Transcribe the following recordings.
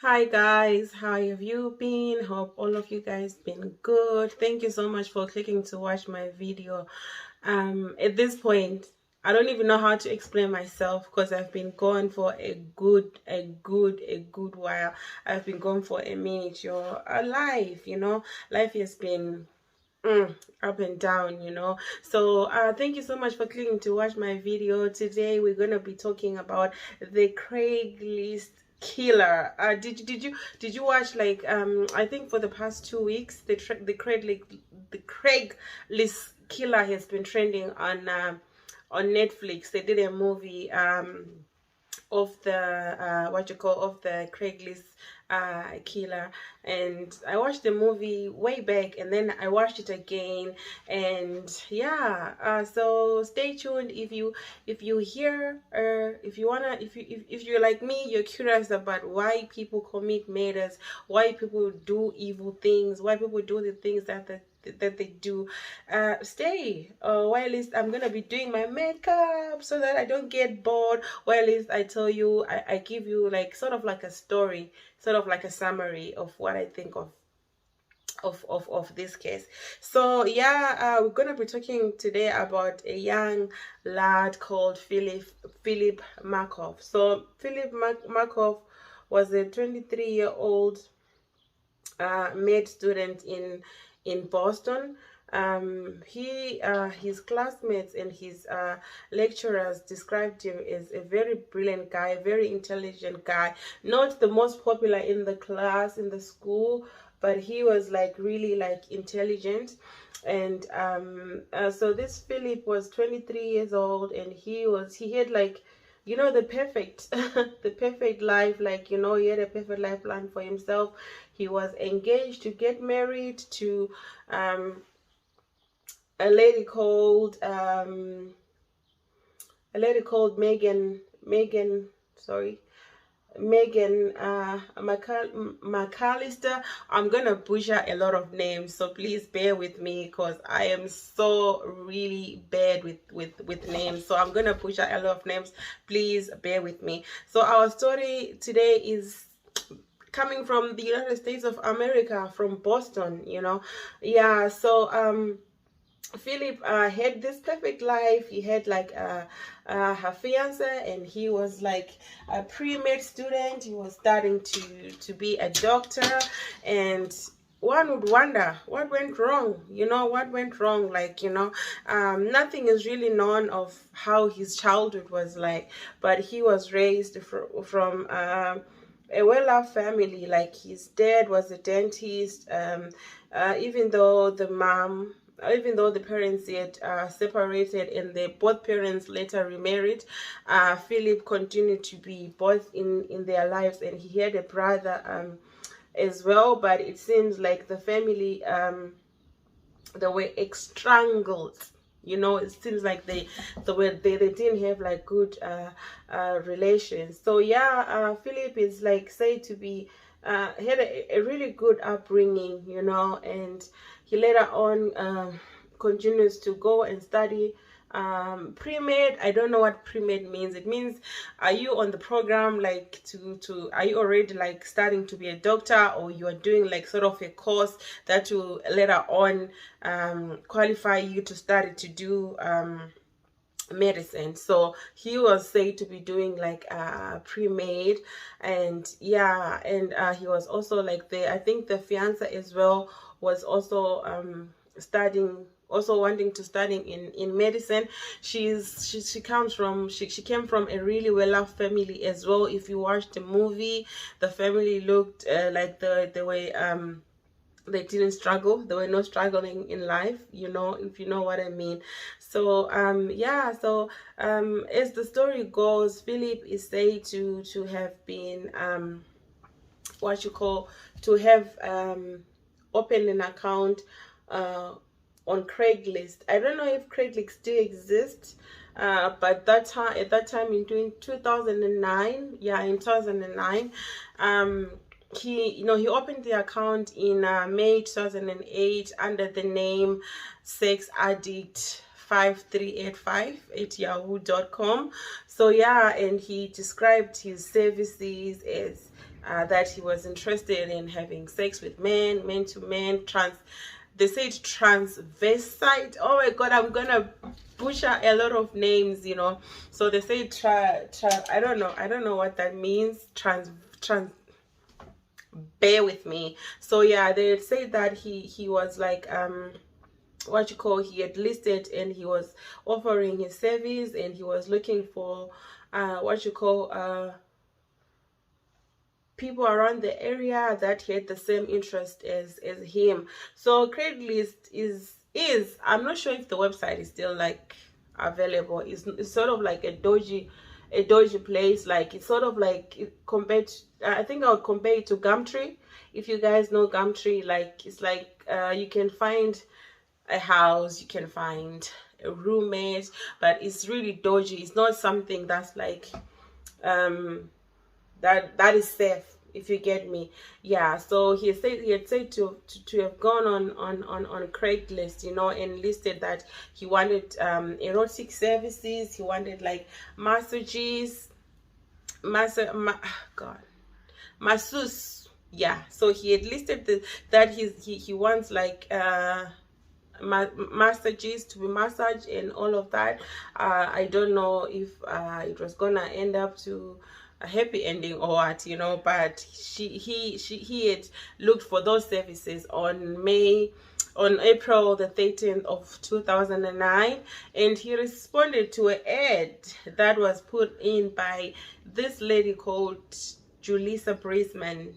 Hi guys, how have you been? Hope all of you guys been good. Thank you so much for clicking to watch my video. At this point, I don't even know how to explain myself because I've been gone for a good while. I've been gone for a minute. Your life, life has been up and down. So thank you so much for clicking to watch my video. Today we're gonna be talking about the Craiglist Killer. Did you watch, like, I think for the past 2 weeks the Craiglist Killer has been trending on Netflix. They did a movie of the of the Craiglist killer, and I watched the movie way back, and then I watched it again, and yeah. So stay tuned if you hear, if you wanna, if you're like me, you're curious about why people commit murders, why people do evil things, why people do the things that they do. Stay while at least I'm gonna be doing my makeup so that I don't get bored. While at least I tell you, I give you like sort of like a story, sort of like a summary of what I think of this case. So yeah, we're gonna be talking today about a young lad called Philip Markov. So Philip Markov was a 23-year-old med student in Boston. His classmates and his lecturers described him as a very brilliant guy, very intelligent guy, not the most popular in the class, in the school, but he was like really like intelligent. And so this Philip was 23 years old, and he had like, the perfect the perfect life, like, he had a perfect life plan for himself. He was engaged to get married to a lady called Megan, sorry, Megan McAllister. I'm gonna butcher a lot of names, so please bear with me because I am so really bad with names. So I'm gonna butcher a lot of names. Please bear with me. So our story today is coming from the United States of America, from Boston. Yeah. So Philip had this perfect life. He had like her fiance, and he was like a pre-med student. He was starting to be a doctor, and one would wonder what went wrong. What went wrong? Like, nothing is really known of how his childhood was like, but he was raised from a well-off family. Like, his dad was a dentist. Even though the parents yet separated, and both parents later remarried, Philip continued to be both in their lives, and he had a brother as well. But it seems like the family, they were strangled. It seems like they didn't have like good relations. So yeah, Philip is like said to be had a really good upbringing, and he later on continues to go and study pre-med. I don't know what pre-med means. It means, are you on the program like to are you already like starting to be a doctor, or you are doing like sort of a course that will later on qualify you to study to do medicine. So he was said to be doing like pre-med, and yeah, and he was also like, I think the fiance as well was also studying, also wanting to study in medicine. She comes from, she came from a really well-off family as well. If you watch the movie, the family looked like the way they didn't struggle. There were no struggling in life, if you know what I mean. So yeah. So as the story goes, Philip is said to have been what you call, to have opened an account on Craigslist. I don't know if Craigslist still exists, but at that time in 2009, yeah, in 2009, he opened the account in May 2008 under the name Sex Addict 5385 at yahoo.com. So yeah, and he described his services as that he was interested in having sex with men, men to men, they said transvestite. Oh my god, I'm gonna butcher a lot of names, you know. So they say I don't know what that means. Trans bear with me. So yeah, they say that he was like what you call, he had listed and he was offering his service, and he was looking for what you call people around the area that had the same interest as him. So Craigslist is I'm not sure if the website is still like available. It's sort of like a dodgy place. Like it's sort of like compared to, I think I would compare it to Gumtree. If you guys know Gumtree, like it's like you can find a house, you can find a roommate, but it's really dodgy. It's not something that's like that is safe, if you get me. Yeah, so he had said to have gone on Craigslist, you know, and listed that he wanted erotic services, he wanted like massages, masseuse. Yeah, so he had listed that he wants like massages to be massaged and all of that. I don't know if it was gonna end up to a happy ending or what, you know, but he had looked for those services on April the 13th of 2009, and he responded to an ad that was put in by this lady called Julissa Brisman.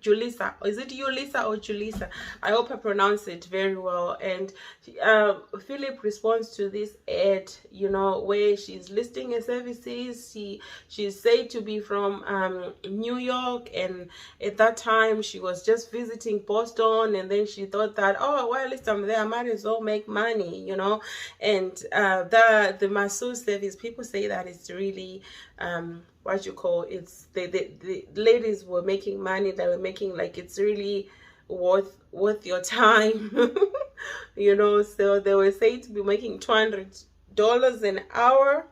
Julissa, is it Julissa or Julissa? I hope I pronounce it very well. And Philip responds to this ad, you know, where she's listing her services. She's said to be from New York, and at that time she was just visiting Boston, and then she thought that, oh well, at least I'm there, I might as well make money, you know. And the masseuse service, people say that it's really what you call, it's the ladies were making money. They were making like it's really worth your time. You know, so they were said to be making $200 an hour.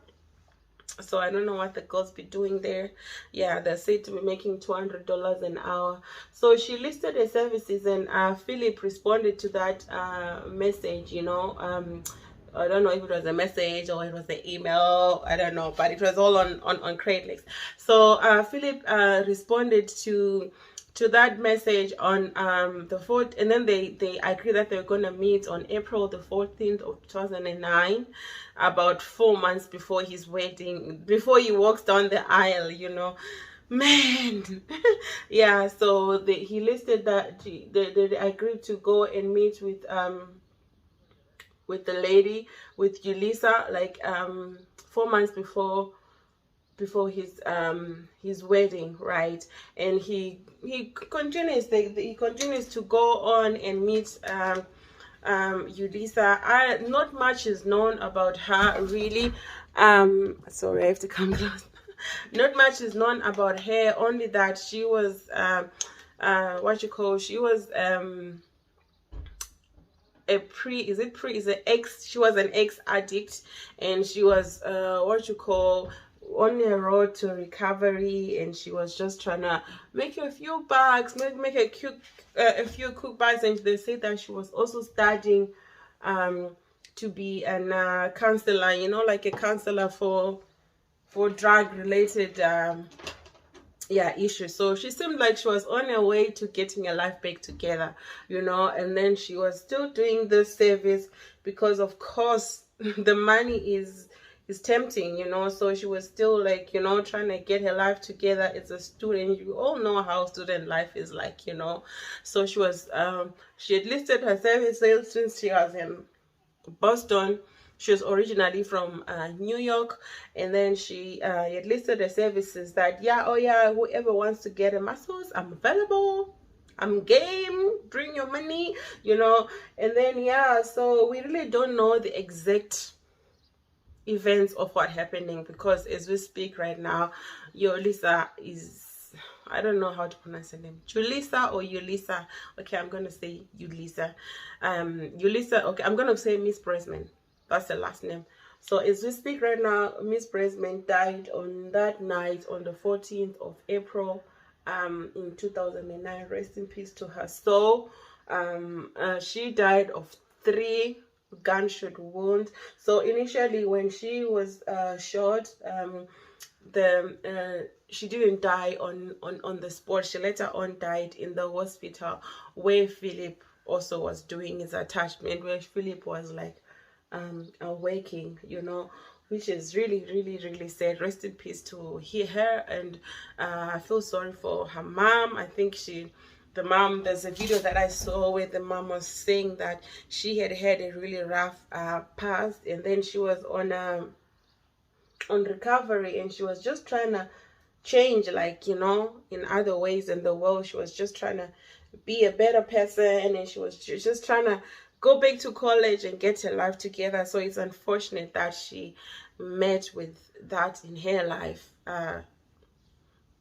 So I don't know what the girls be doing there. Yeah, they're said to be making $200 an hour. So she listed her services, and Philip responded to that message, you know. I don't know if it was a message or it was an email, I don't know, but it was all on Craigslist. So Philip responded to that message on the 4th, and then they agreed that they were going to meet on April the 14th of 2009, about 4 months before his wedding, before he walks down the aisle, you know. Man. Yeah, so he listed that they agreed to go and meet with the lady, with Julissa, like 4 months before his wedding, right? And he continues to go on and meet Julissa. Not much is known about her, really. Sorry, I have to come close. Not much is known about her, only that she was she was she was an ex addict, and she was on a road to recovery, and she was just trying to make a few bucks, make a few quick bucks. And they say that she was also studying to be a counselor, you know, like a counselor for drug related issues. So she seemed like she was on her way to getting her life back together, you know. And then she was still doing this service because, of course, the money is tempting, you know. So she was still, like, you know, trying to get her life together as a student. You all know how student life is like, you know. So she was she had listed her services since she was in Boston. She was originally from New York, and then she had listed the services that, whoever wants to get a masseuse, I'm available, I'm game, bring your money, you know. And then so we really don't know the exact events of what happening, because as we speak right now, Julissa is, I don't know how to pronounce her name, Julissa or Julissa. Okay, I'm gonna say Julissa. Julissa. Okay, I'm gonna say Miss Brisman. That's the last name. So as we speak right now, Miss Brisman died on that night, on the 14th of April in 2009. Rest in peace to her. So she died of 3 gunshot wounds. So initially when she was shot, she didn't die on the spot. She later on died in the hospital where Philip also was doing his attachment, where Philip was like awaking, you know, which is really, really, really sad. Rest in peace to her. And I feel sorry for her mom. I think the mom, there's a video that I saw where the mom was saying that she had had a really rough past, and then she was on recovery, and she was just trying to change, like, you know, in other ways in the world. She was just trying to be a better person, and she was just trying to go back to college and get her life together. So it's unfortunate that she met with that in her life.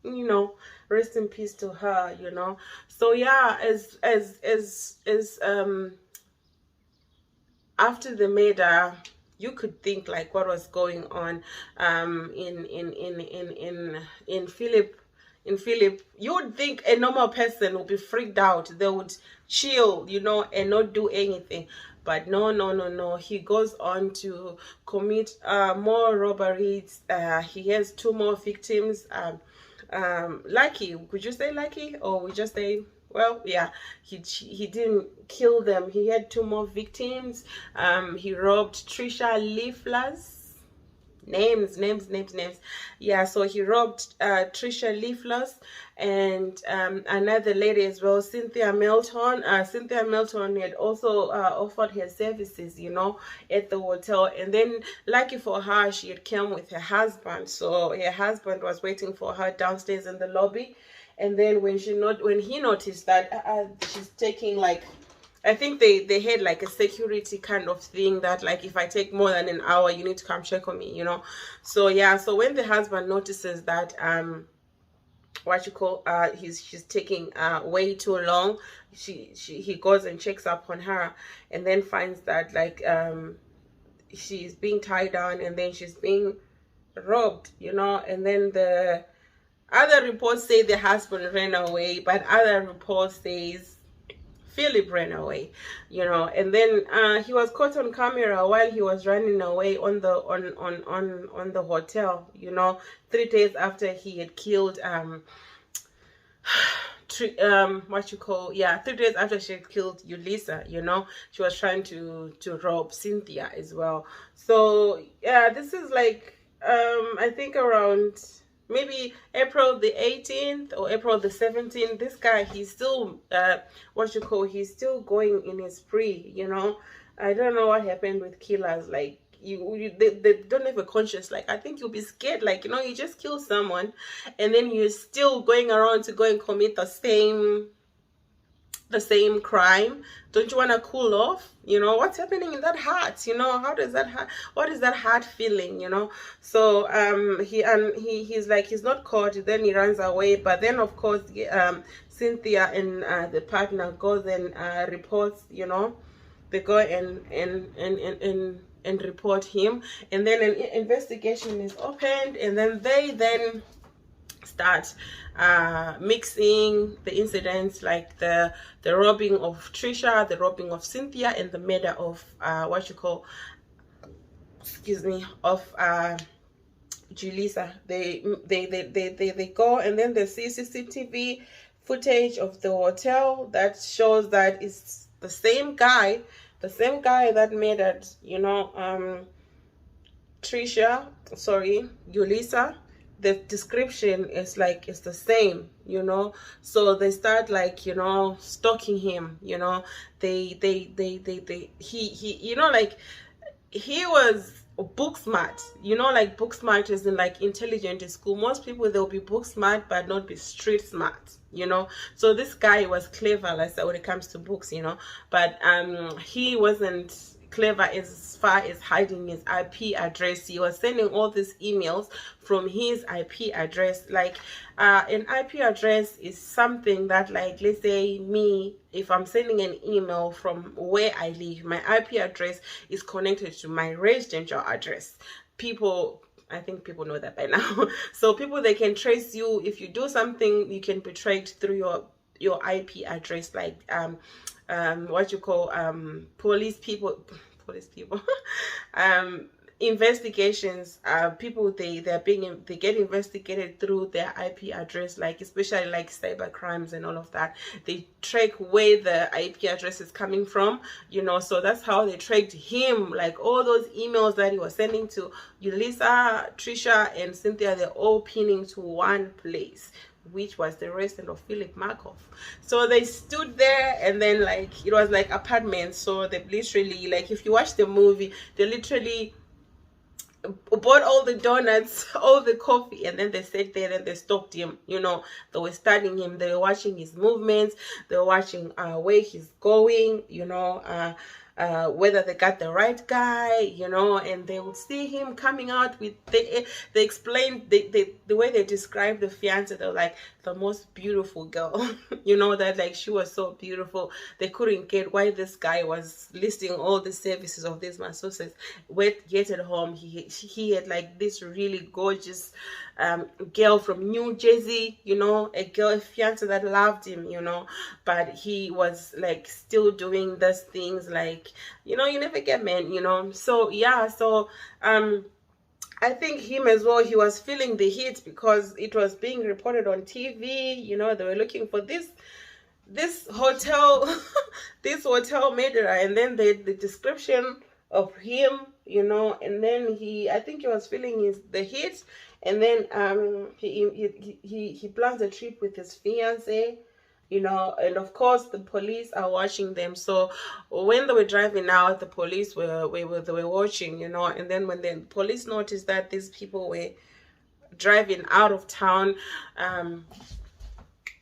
You know, rest in peace to her, you know. So yeah, as after the murder, you could think like what was going on in Philip. You would think a normal person would be freaked out. They would chill, you know, and not do anything. But no. He goes on to commit more robberies. He has 2 more victims. Lucky, could you say lucky, or we just say, well, yeah, he didn't kill them. He had 2 more victims. He robbed Trisha Leafler's names. Yeah, so he robbed Trisha Leafler's and another lady as well, Cynthia Melton. Cynthia Melton had also offered her services, you know, at the hotel. And then lucky for her, she had come with her husband. So her husband was waiting for her downstairs in the lobby. And then when he noticed that she's taking, like, I think they had like a security kind of thing that, like, if I take more than an hour, you need to come check on me, you know. So yeah, so when the husband notices that she's taking way too long, he goes and checks up on her, and then finds that, like, she's being tied down, and then she's being robbed, you know. And then the other reports say the husband ran away, but other reports says Philip ran away, you know. And then he was caught on camera while he was running away on the hotel, you know, 3 days after he had killed 3 days after she had killed Yulisa, you know. She was trying to rob Cynthia as well. So yeah, this is like I think around maybe April the 18th or April the 17th. This guy, he's still he's still going in his spree, you know. I don't know what happened with killers. Like, they don't have a conscience. Like, I think you'll be scared, like, you know, you just kill someone and then you're still going around to go and commit the same crime. Don't you want to cool off? You know, what's happening in that heart? You know, what is that heart feeling, you know? So he's like, he's not caught, then he runs away. But then of course Cynthia and the partner goes and reports, you know. They go and report him, and then an investigation is opened, and then they start mixing the incidents, like the robbing of Trisha, the robbing of Cynthia, and the murder of Julissa. They go, and then they see CCTV footage of the hotel that shows that it's the same guy that murdered, you know, Julissa. The description is like, it's the same, you know. So they start, like, you know, stalking him, you know. He you know, like, he was book smart, you know, like book smart is in like intelligent in school. Most people, they'll be book smart but not be street smart, you know. So this guy was clever, like, when it comes to books, you know, but he wasn't clever as far as hiding his IP address. He was sending all these emails from his IP address. Like, an IP address is something that, like, let's say me, if I'm sending an email from where I live, my IP address is connected to my residential address. People, I think people know that by now. So people, they can trace you. If you do something, you can be tracked through your IP address, like what you call police people investigations. People, they get investigated through their IP address, like especially like cyber crimes and all of that. They track where the IP address is coming from, you know. So that's how they tracked him. Like all those emails that he was sending to Yulisa, Trisha, and Cynthia, they're all pinning to one place, which was the resident of Philip Markov. So they stood there, and then like it was like apartments. So they literally, like if you watch the movie, they literally bought all the donuts, all the coffee, and then they sat there and they stalked him, you know. They were studying him, they were watching his movements, they were watching where he's going, you know, whether they got the right guy, you know. And they would see him coming out with they explained the way they described the fiance. They were like, the most beautiful girl, you know, that like she was so beautiful. They couldn't get why this guy was listing all the services of this masseuses, yet at home he had like this really gorgeous girl from New Jersey, you know, a fiance that loved him, you know. But he was like still doing those things, like, you know, you never get men, you know. So yeah, so I think him as well, he was feeling the heat because it was being reported on TV, you know. They were looking for this hotel this hotel murderer, and then the description of him, you know. And then I think he was feeling the heat. And then he plans a trip with his fiance, you know. And of course the police are watching them. So when they were driving out, the police were watching, you know. And then when the police noticed that these people were driving out of town,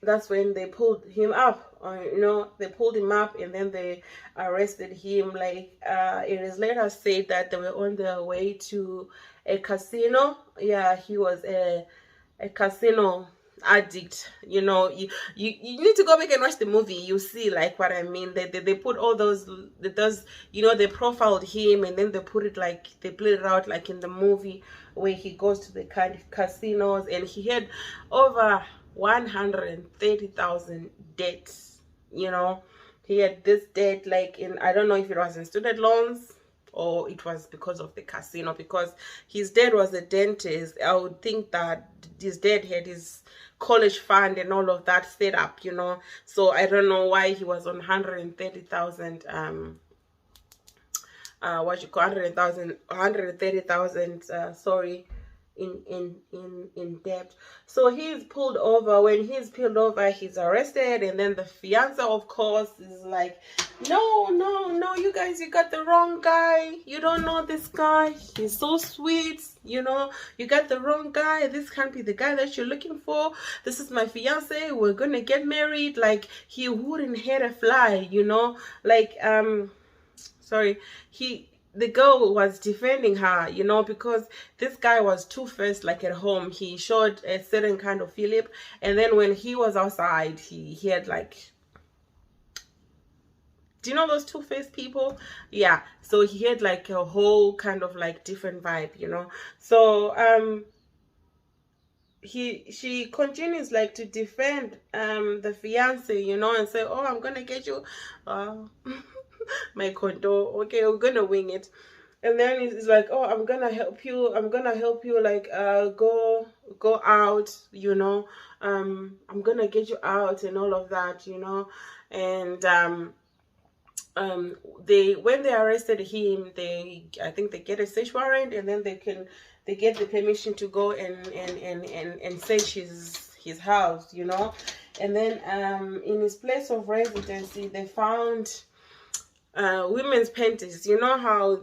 that's when they pulled him up, you know. They pulled him up, and then they arrested him. Like it is later said that they were on their way to a casino. Yeah, he was a casino addict, you know. You need to go back and watch the movie. You see like what I mean. They put all those, you know, they profiled him, and then they put it like, they played it out like in the movie where he goes to the kind of casinos, and he had over 130,000 debts, you know. He had this debt, like in, I don't know if it was in student loans or it was because of the casino, because his dad was a dentist. I would think that his dad had his college fund and all of that set up, you know. So I don't know why he was on 130,000 what you call 130,000 sorry, in debt. So he's pulled over. When he's pulled over, he's arrested, and then the fiance, of course, is like, no, you guys, you got the wrong guy. You don't know this guy. He's so sweet, you know. You got the wrong guy. This can't be the guy that you're looking for. This is my fiance. We're gonna get married. Like, he wouldn't hurt a fly, you know. Like sorry, the girl was defending her, you know, because this guy was two-faced. Like at home, he showed a certain kind of Philip, and then when he was outside, he had like, do you know those two-faced people? Yeah, so he had like a whole kind of like different vibe, you know. So she continues like to defend the fiance, you know, and say, oh, I'm gonna get you my condo, okay, we're gonna wing it. And then he's like, oh, I'm gonna help you, like go out, you know. I'm gonna get you out and all of that, you know. And when they arrested him, I think they get a search warrant, and then they get the permission to go and search his house, you know. And then in his place of residency, they found women's panties. You know how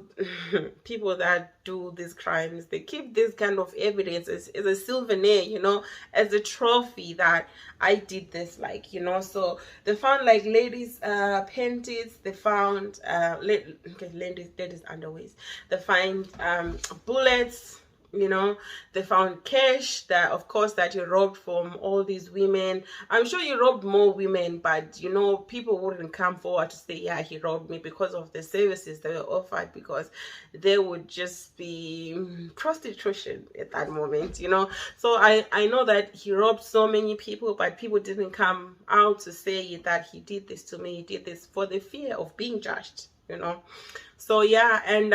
people that do these crimes, they keep this kind of evidence as a souvenir, you know, as a trophy that I did this, like, you know. So they found like ladies panties, they found ladies underwears, they find bullets, You know, they found cash that, of course, that he robbed from all these women. I'm sure he robbed more women, but you know, people wouldn't come forward to say, yeah, he robbed me, because of the services they were offered, because there would just be prostitution at that moment, you know. So I know that he robbed so many people, but people didn't come out to say that he did this to me, he did this, for the fear of being judged, you know. So yeah, and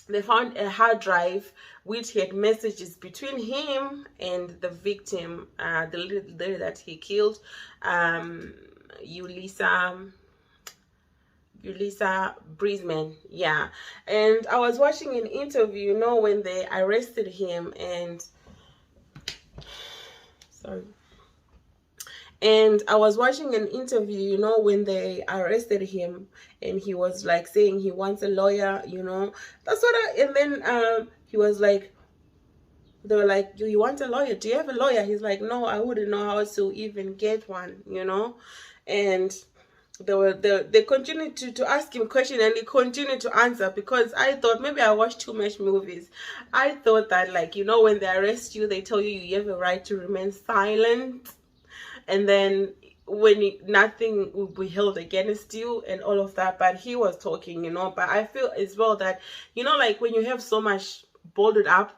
they found a hard drive which had messages between him and the victim, the lady that he killed, Yulisa Brisman. Yeah. And I was watching an interview, you know, when they arrested him, and I was watching an interview, you know, when they arrested him, and he was like saying he wants a lawyer, you know. That's what and then he was like, they were like, do you want a lawyer? Do you have a lawyer? He's like, no, I wouldn't know how to even get one, you know. And they continued to ask him questions, and he continued to answer, because I thought, maybe I watched too much movies. I thought that, like, you know, when they arrest you, they tell you you have a right to remain silent, and then when nothing will be held against you and all of that. But he was talking, you know. But I feel as well that, you know, like when you have so much bottled up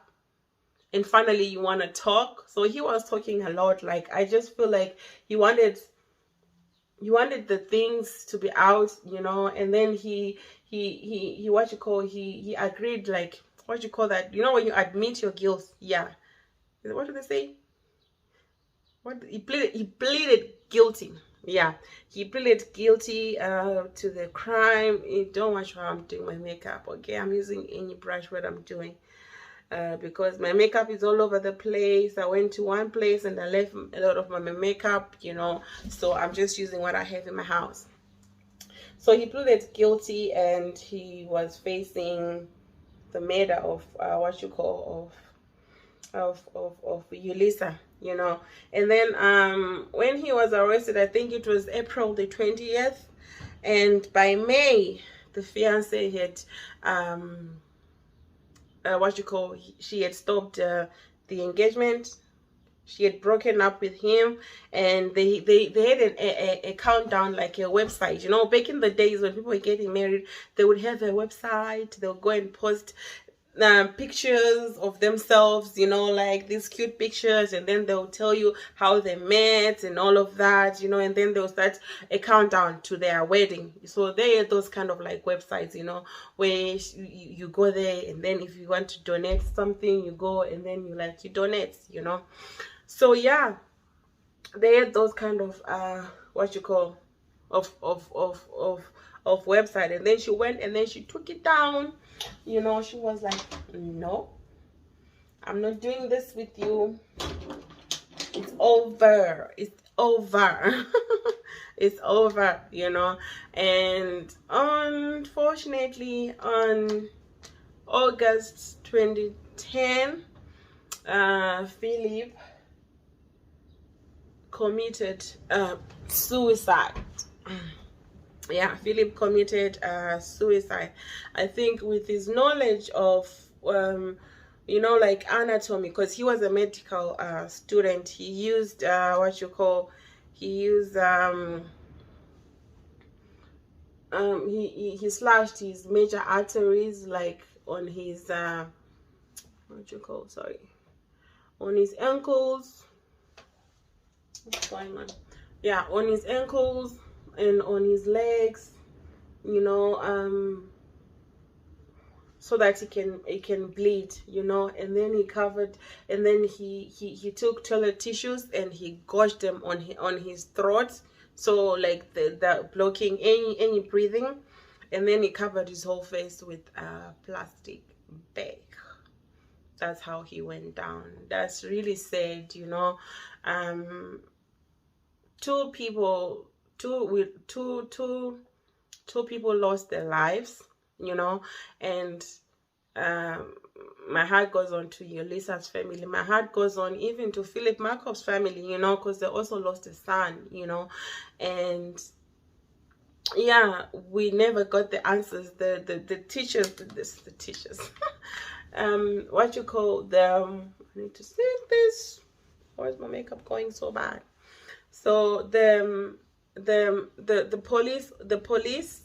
and finally you want to talk, so he was talking a lot. Like, I just feel like he wanted the things to be out, you know. And then he what you call, he agreed, like, what you call that, you know, when you admit your guilt. Yeah, what do they say? What, he pleaded guilty. Yeah, he pleaded guilty to the crime. Don't watch how I'm doing my makeup, okay? I'm using any brush what I'm doing, because my makeup is all over the place. I went to one place and I left a lot of my makeup, you know, so I'm just using what I have in my house. So he pleaded guilty, and he was facing the murder of what you call, of Yulisa, you know. And then when he was arrested, I think it was April the 20th, and by May the fiance had what you call, she had stopped the engagement. She had broken up with him, and they had a countdown, like a website, you know. Back in the days when people were getting married, they would have a website. They'll go and post pictures of themselves, you know, like these cute pictures, and then they'll tell you how they met and all of that, you know. And then they'll start a countdown to their wedding. So they are those kind of like websites, you know, where you go there, and then if you want to donate something, you go and then you donate, you know. So yeah, they had those kind of what you call, of website. And then she went and then she took it down, you know. She was like, no, I'm not doing this with you. It's over. It's over. It's over, you know. And unfortunately, on August 2010, Philip committed suicide. Yeah, Philip committed suicide. I think with his knowledge of you know, like anatomy, because he was a medical student. He used what you call, he used he slashed his major arteries, like on his what you call, sorry, on his ankles. What's going on? Yeah, on his ankles and on his legs, you know, so that he can bleed, you know. And then he covered, and then he took toilet tissues and he gouged them on his throat, so like the blocking any breathing. And then he covered his whole face with a plastic bag. That's how he went down. That's really sad, you know. Two people lost their lives, you know. And my heart goes on to Yulisa's family. My heart goes on even to Philip Markov's family, you know, because they also lost a son, you know. And yeah, we never got the answers. The teachers what you call the I need to see this. Why is my makeup going so bad? So the police,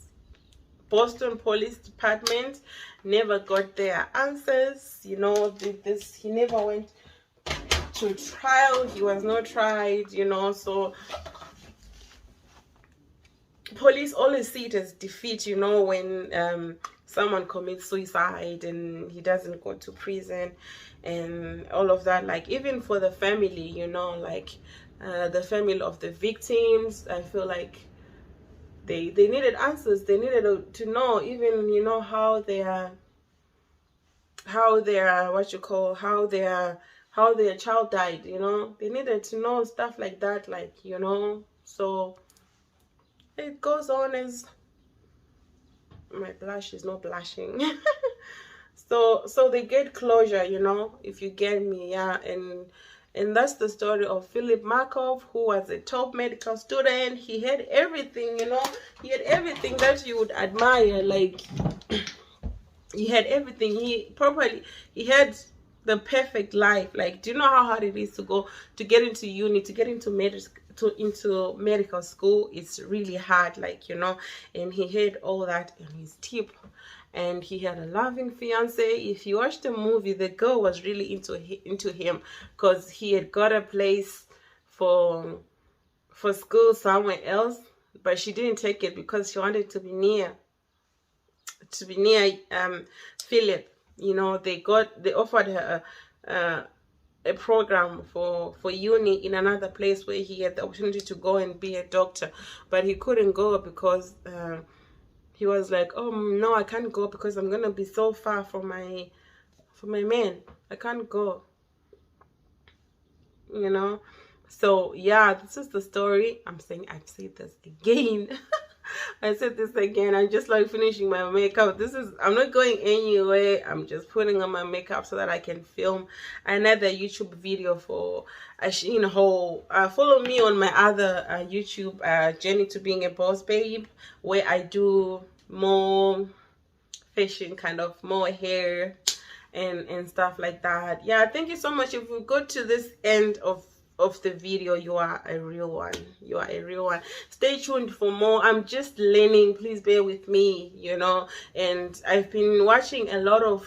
Boston Police Department never got their answers. You know, this he never went to trial. He was not tried, you know. So police always see it as defeat, you know, when someone commits suicide and he doesn't go to prison and all of that. Like, even for the family, you know, like the family of the victims, I feel like they needed answers. They needed to know, even, you know, how their child died, you know. They needed to know stuff like that, like, you know. So it goes on. As my blush is not blushing. so they get closure, you know, if you get me. Yeah. And that's the story of Philip Markov, who was a top medical student. He had everything, you know. He had everything that you would admire. Like, he had everything. He had the perfect life. Like, do you know how hard it is to get into uni, to get into medical school? It's really hard, like, you know. And he had all that in his tip. And he had a loving fiance. If you watch the movie, the girl was really into him, because he had got a place for school somewhere else, but she didn't take it because she wanted to be near Philip. You know, they offered her a program for uni in another place where he had the opportunity to go and be a doctor, but he couldn't go because he was like, oh no, I can't go because I'm gonna be so far from my man. I can't go, you know. So yeah, this is the story. I've said this again. I said this again. I'm just like finishing my makeup. I'm not going anywhere. I'm just putting on my makeup so that I can film another YouTube video for Asheen Ho. Follow me on my other YouTube, Journey to Being a Boss Babe, where I do more fashion, kind of more hair and stuff like that. Yeah, thank you so much. If we go to this end of the video, you are a real one. You are a real one. Stay tuned for more. I'm just learning. Please bear with me, you know. And I've been watching a lot of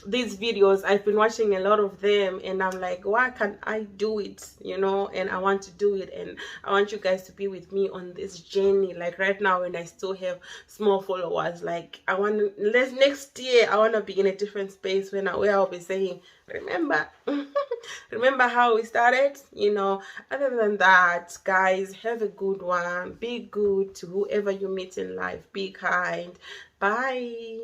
these videos. I've been watching a lot of them, and I'm like, why can't I do it, you know? And I want to do it, and I want you guys to be with me on this journey. Like right now, when I still have small followers, like next year I want to be in a different space where I'll be saying, remember remember how we started, you know. Other than that, guys, have a good one. Be good to whoever you meet in life. Be kind. Bye.